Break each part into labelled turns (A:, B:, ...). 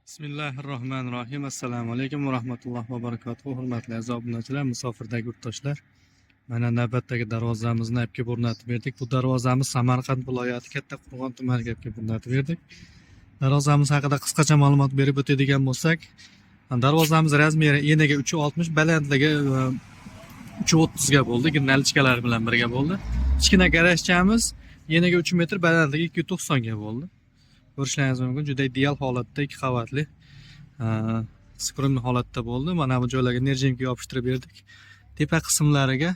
A: Bismillahirrohmanirrohim. Assalomu alaykum va rahmatullohi va barakatuh. Hurmatli aziz obunachilar, musofirdagi yurtdoshlar. Mana navbatdagi darvozamizni apga o'rnatib berdik. Bu darvozamiz Samarqand viloyati Kattaqo'rg'on tumaniga o'rnatib berdik. Darvozamiz haqida qisqacha ma'lumot berib o'tadigan bo'lsak, darvozamiz razmeri eniga 3.60, balandligi 3.30 ga bo'ldi. Gnalchkalar bilan birga bo'ldi. Kichkina garajchamiz eniga 3 metr, balandligi 2.90 ga bo'ldi. Ko'rishlaringiz mumkin, juda ideal holatda 2 qavatli skroyli holatda bo'ldi. Mana bu joylarga nerjimga yopishtirib berdik. Tepa qismlariga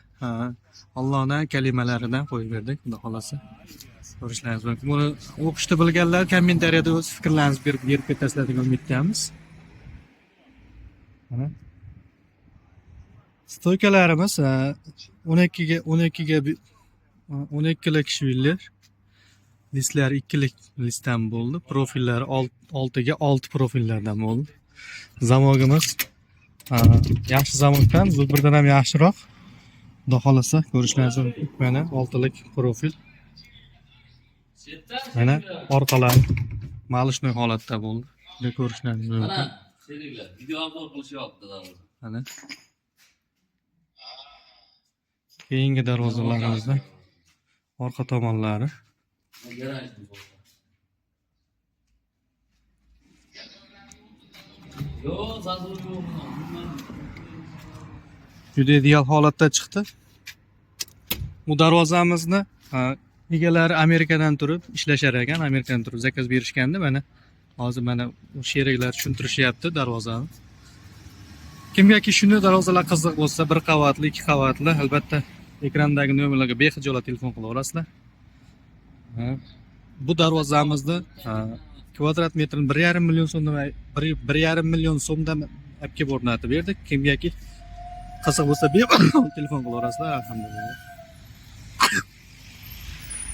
A: Allohning kalimalaridan qo'yib berdik, xudo xolasa. Ko'rishlaringiz mumkin. Buni o'qishni bilganlar kommentariyada o'z fikrlaringizni berib ketasizlar degan umiddamiz. Mana stoykalarimiz 12 lik shvillar. Listlar 2 lik listdan bo'ldi. Profillari 6 ga 6 profillardan bo'ldi. Zamogimiz yaxshi zamokdan, birdan ham yaxshiroq. Xudo xolasa ko'rishlaringiz mumkin. Mana 6 lik profil. Mana orqalari malishnoy holatda bo'ldi. Buni ko'rishlaringiz mumkin.
B: Video upload qilishyapti.
A: Mana keyingi darvozalarimizda orqa tomonlari juda ideal holatda chiqdi. Bu darvozamizni egalari Amerikadan turib ishlashar ekan, Amerikadan turib zakaz berishganda, mana hozir mana sheriklar tushuntirishyapti darvozani. Kimgaki shunday darvozalar qiziq bo'lsa, 1 qavatli, 2 qavatli, albatta ekrandagi nomerlarga bexijolat telefon qilaverasizlar. Bu darvozamizni kvadrat metrini 1,5 million so'mdan 1,5 million so'mdan apga o'rnatib berdik. Kimgaki qiziq bo'lsa bemalol telefon qilaverasizlar. Alhamdulillah.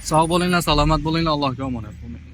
A: Sog' bo'linglar, salomat bo'linglar, Allohga omonat bo'linglar.